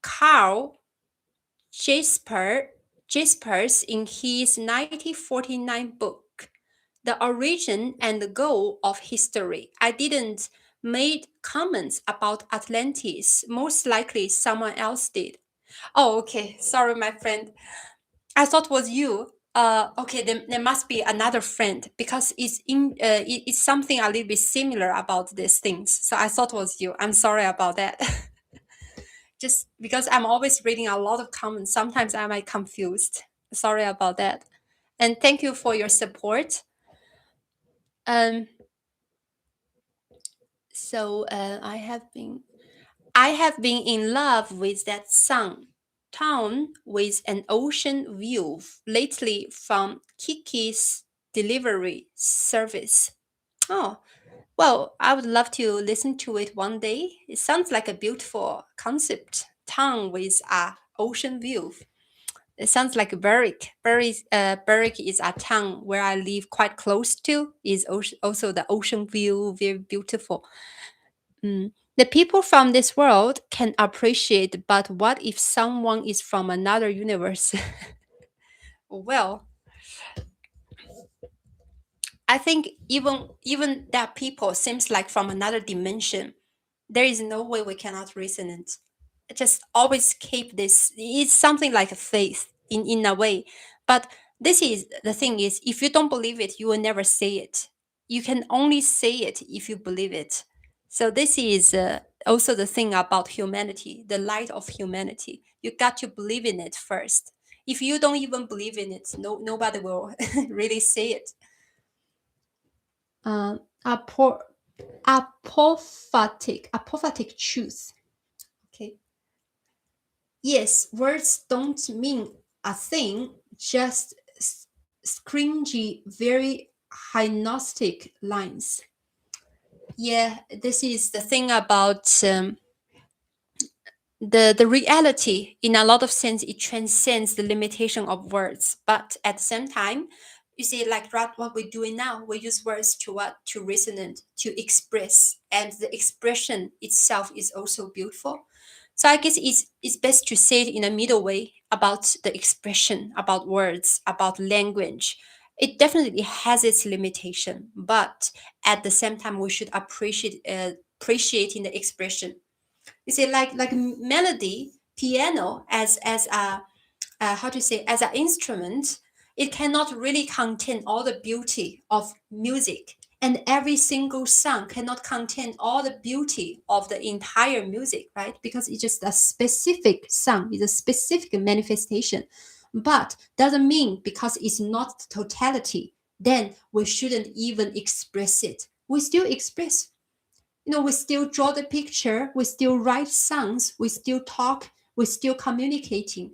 Karl Jaspers in his 1949 book, The Origin and the Goal of History. I didn't make comments about Atlantis. Most likely someone else did. Oh, okay. Sorry, my friend. I thought it was you. Okay, then there must be another friend, because it's something a little bit similar about these things. So I thought it was you. I'm sorry about that. Just because I'm always reading a lot of comments, sometimes I might confused. Sorry about that. And thank you for your support. So I have been in love with that song, Town with an Ocean View, lately from Kiki's delivery service. Oh, well, I would love to listen to it one day. It sounds like a beautiful concept. Town with a ocean view. It sounds like Berwick. Berwick is a town where I live quite close to. Is also the ocean view very beautiful. The people from this world can appreciate, but what if someone is from another universe? Well, I think even that people seems like from another dimension. There is no way we cannot reason it. Just always keep this. It's something like a faith in a way. But this is the thing is, if you don't believe it, you will never say it. You can only say it if you believe it. So this is also the thing about humanity, the light of humanity. You got to believe in it first. If you don't even believe in it, nobody will really say it. Apophatic truth. Okay. Yes, words don't mean a thing, just scringy, very hypnotic lines. Yeah, this is the thing about the reality, in a lot of sense, it transcends the limitation of words. But at the same time, you see, like what we're doing now, we use words to what? To resonate, to express, and the expression itself is also beautiful. So I guess it's best to say it in a middle way about the expression, about words, about language. It definitely has its limitation, but at the same time, we should appreciating the expression. You see, like melody, piano as a how to say, as an instrument, it cannot really contain all the beauty of music, and every single song cannot contain all the beauty of the entire music, right? Because it's just a specific song, it's a specific manifestation. But doesn't mean because it's not totality, then we shouldn't even express it. We still express, we still draw the picture, we still write songs, we still talk, we're still communicating.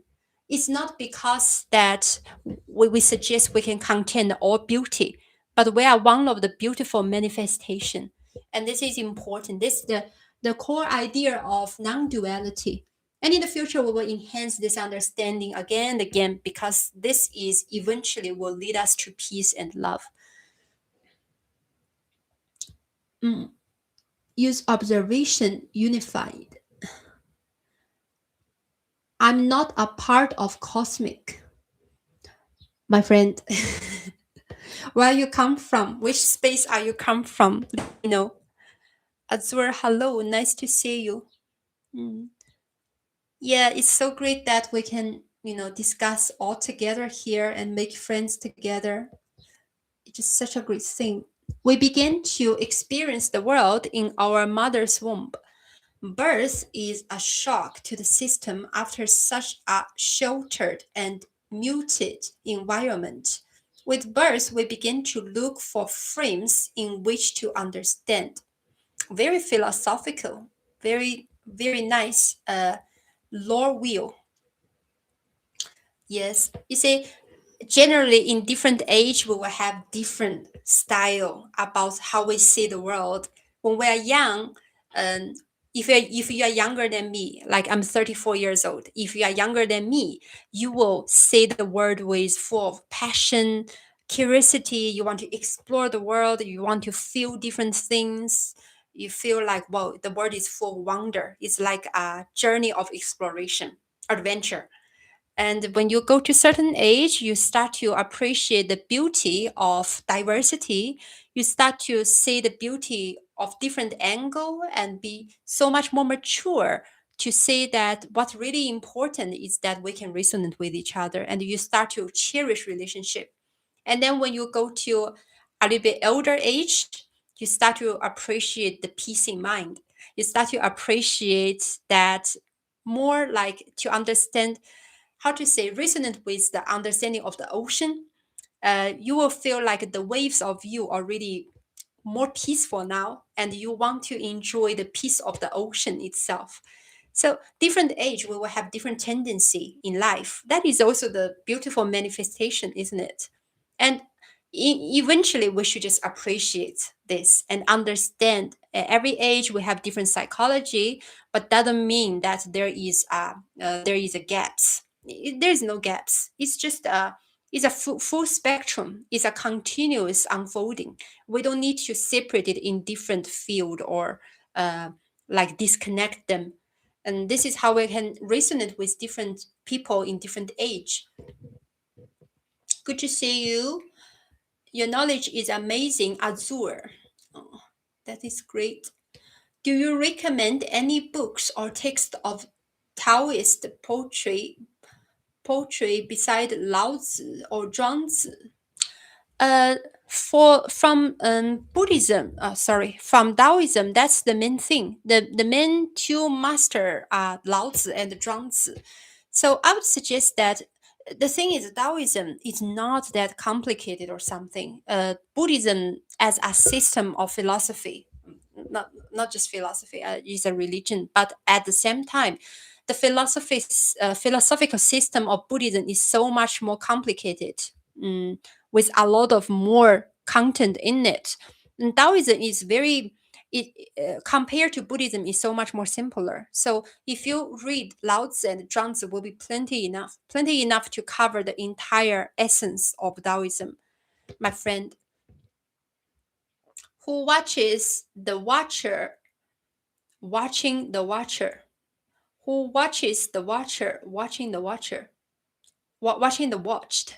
It's not because that we suggest we can contain all beauty, but we are one of the beautiful manifestation. And this is important. This is the core idea of non-duality. And in the future, we will enhance this understanding again and again, because this is eventually will lead us to peace and love. Mm. Use observation unified. I'm not a part of cosmic. My friend, where you come from? Which space are you come from? Azur, hello, nice to see you. Mm. Yeah, it's so great that we can, discuss all together here and make friends together. It's just such a great thing. We begin to experience the world in our mother's womb. Birth is a shock to the system after such a sheltered and muted environment. With birth, we begin to look for frames in which to understand. Very philosophical, very, very nice. Lore wheel. Yes. You see, generally in different age we will have different style about how we see the world. When we are young, um, if you are younger than me, like I'm 34 years old, if you are younger than me, you will say the word with full of passion, curiosity. You want to explore the world, you want to feel different things. You feel like, wow, the world is full of wonder. It's like a journey of exploration, adventure. And when you go to certain age, you start to appreciate the beauty of diversity. You start to see the beauty of different angle and be so much more mature to say that what's really important is that we can resonate with each other, and you start to cherish relationship. And then when you go to a little bit elder age, you start to appreciate the peace in mind. You start to appreciate that more, like to understand how to say, resonant with the understanding of the ocean. You will feel like the waves of you are really more peaceful now, and you want to enjoy the peace of the ocean itself. So different age we will have different tendency in life. That is also the beautiful manifestation, isn't it? And eventually we should just appreciate this and understand every age we have different psychology, but doesn't mean that there is a gaps. There is no gaps. It's just it's a full spectrum. It's a continuous unfolding. We don't need to separate it in different field or like disconnect them. And this is how we can resonate with different people in different age. Good to see you. Your knowledge is amazing, Azur. Oh, that is great. Do you recommend any books or text of Taoist poetry beside Lao-Tzu or Zhuangzi? Uh, from Buddhism, from Taoism, that's the main thing. The main two master are Lao-Tzu and Zhuangzi. So I would suggest that the thing is, Taoism is not that complicated or something. Buddhism as a system of philosophy, not just philosophy, is a religion, but at the same time, the philosophical system of Buddhism is so much more complicated, with a lot of more content in it. And Taoism is very it compared to Buddhism is so much more simpler. So if you read Lao Tzu and Zhuangzi, will be plenty enough to cover the entire essence of Taoism. My friend, who watches the watcher watching the watcher? Who watches the watcher watching the watcher? Watching the watched?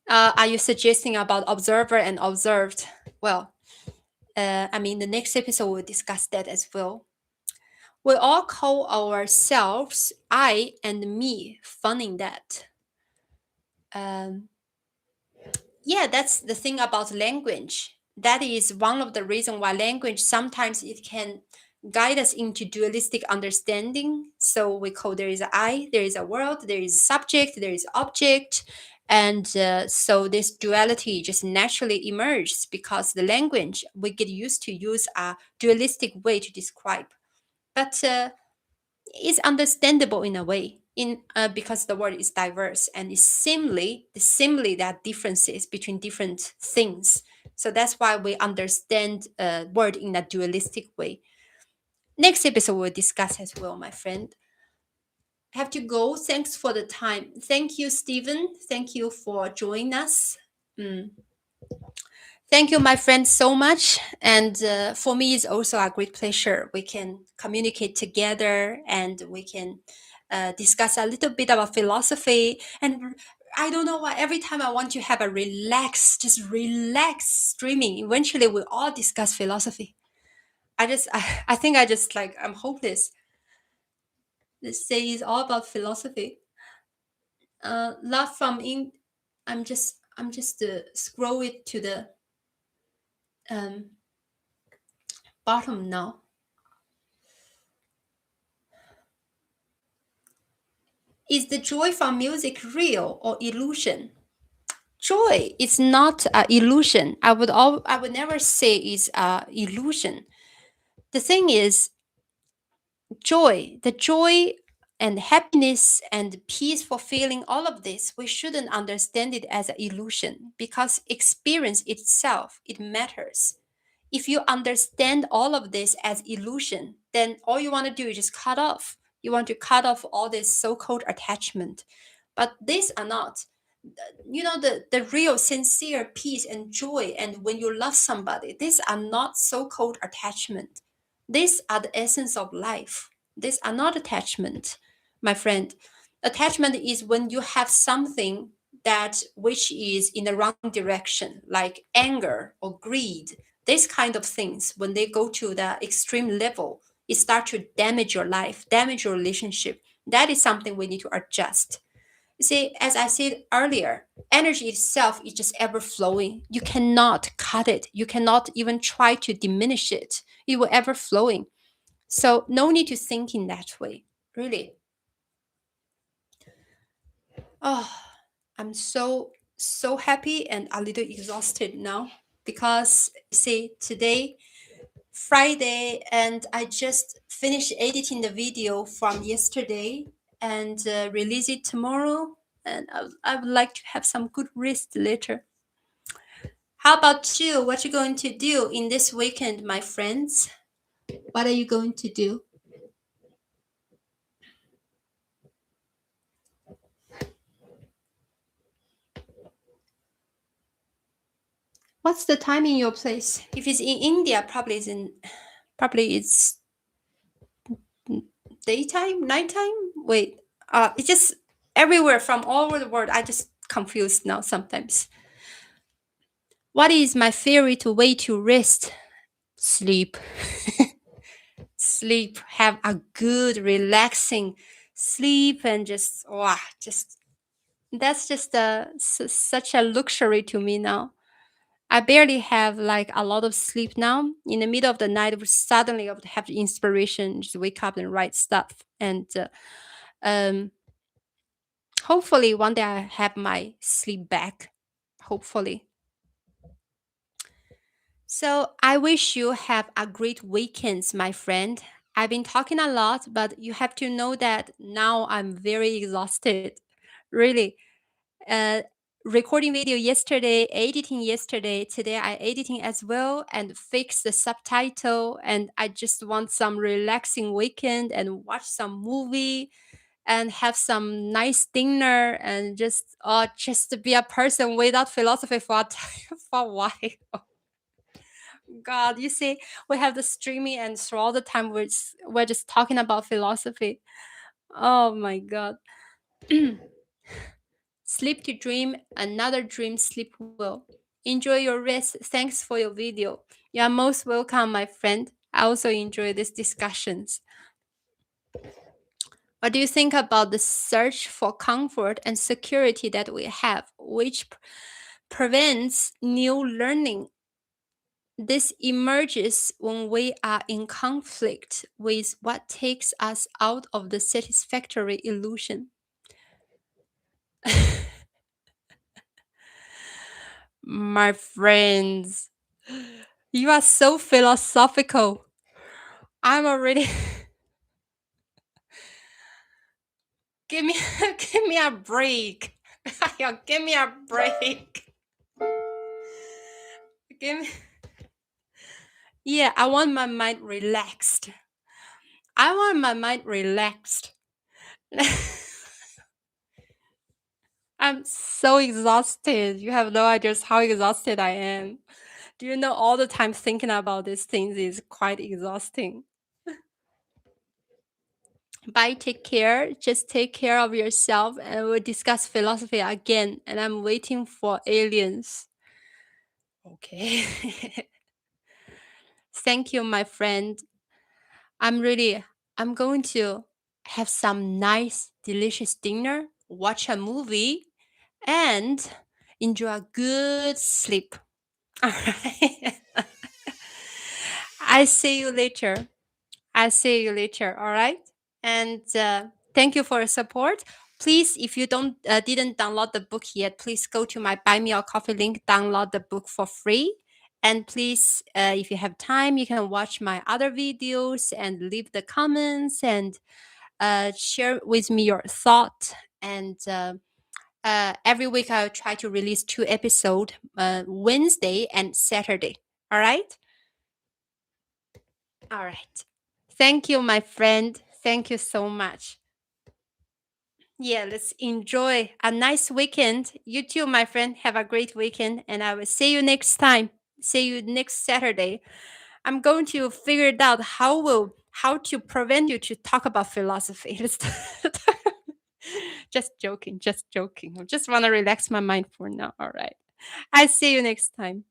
Are you suggesting about observer and observed? Well, I mean, the next episode will discuss that as well. We all call ourselves I and me. Fun in that. Um, yeah, that's the thing about language. That is one of the reasons why language sometimes it can guide us into dualistic understanding. So we call there is a I, there is a world, there is subject, there is object, and so this duality just naturally emerges because the language we get used to use a dualistic way to describe. But it's understandable in a way because the word is diverse and it's simply there are differences between different things, so that's why we understand word in a dualistic way. Next episode we'll discuss as well, my friend. I have to go. Thanks for the time. Thank you, Stephen. Thank you for joining us. Thank you, my friend, so much. And for me, it's also a great pleasure. We can communicate together and we can discuss a little bit about philosophy. And I don't know why every time I want to have a just relax streaming, eventually we all discuss philosophy. I think I just like, I'm hopeless. Let's say it's all about philosophy. Love from in, I'm just scroll it to the um, bottom now. Is the joy from music real or illusion? Joy is not an illusion. I would never say it's a illusion. The thing is, the joy and happiness and peaceful feeling, all of this, we shouldn't understand it as an illusion because experience itself, it matters. If you understand all of this as illusion, then all you want to do is just cut off. You want to cut off all this so-called attachment. But these are not, the real sincere peace and joy. And when you love somebody, these are not so-called attachment. These are the essence of life. These are not attachment, my friend. Attachment is when you have something that which is in the wrong direction, like anger or greed. These kind of things, when they go to the extreme level, it start to damage your life, damage your relationship. That is something we need to adjust. You see, as I said earlier, energy itself is just ever flowing. You cannot cut it. You cannot even try to diminish it. It will ever flowing. So no need to think in that way. Really. Oh, I'm so happy and a little exhausted now because see today Friday and I just finished editing the video from yesterday and release it tomorrow, and I would like to have some good rest later. How about you? What you going to do in this weekend, my friends? What are you going to do? What's the time in your place? If it's in India, probably it's daytime, nighttime. Wait, it's just everywhere from all over the world. I just confused now sometimes. What is my favorite way to rest? Sleep. Sleep. Have a good, relaxing sleep and just wow, just that's just such a luxury to me now. I barely have like a lot of sleep now. In the middle of the night, suddenly I would have the inspiration, just wake up and write stuff. And um, hopefully one day I have my sleep back. Hopefully. So I wish you have a great weekends, my friend. I've been talking a lot, but you have to know that now I'm very exhausted. Really. Uh, recording video yesterday, editing yesterday. Today I editing as well and fix the subtitle. And I just want some relaxing weekend and watch some movie and have some nice dinner and just to be a person without philosophy for a for a while. God, you see, we have the streaming and through all the time we're just talking about philosophy. Oh my God. Sleep to dream, another dream sleep well. Enjoy your rest. Thanks for your video. You are most welcome, my friend. I also enjoy these discussions. What do you think about the search for comfort and security that we have, which prevents new learning? This emerges when we are in conflict with what takes us out of the satisfactory illusion. My friends, you are so philosophical. I'm already give me give me a break. Give me a break. Give me Yeah, I want my mind relaxed. I want my mind relaxed. I'm so exhausted. You have no idea how exhausted I am. Do you know all the time thinking about these things is quite exhausting. Bye, take care. Just take care of yourself and we'll discuss philosophy again. And I'm waiting for aliens. Okay. Thank you, my friend. I'm going to have some nice, delicious dinner, watch a movie, and enjoy a good sleep. All right. I see you later. I'll see you later. All right. And thank you for your support. Please, if you didn't download the book yet, please go to my Buy Me a Coffee link, download the book for free. And please, if you have time, you can watch my other videos and leave the comments and share with me your thought. And every week I'll try to release 2 episodes, Wednesday and Saturday. All right. All right. Thank you, my friend. Thank you so much. Yeah, let's enjoy a nice weekend. You too, my friend. Have a great weekend, and I will see you next time. See you next Saturday. I'm going to figure it out how to prevent you to talk about philosophy. Just joking, just joking. I just want to relax my mind for now. All right. I see you next time.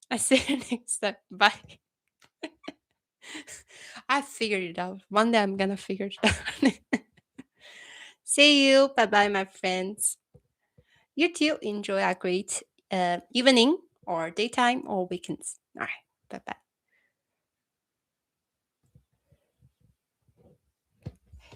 I see you next time. Bye. I figured it out. One day I'm gonna figure it out. See you. Bye bye, my friends. You too enjoy a great evening or daytime or weekends. All right. Bye bye.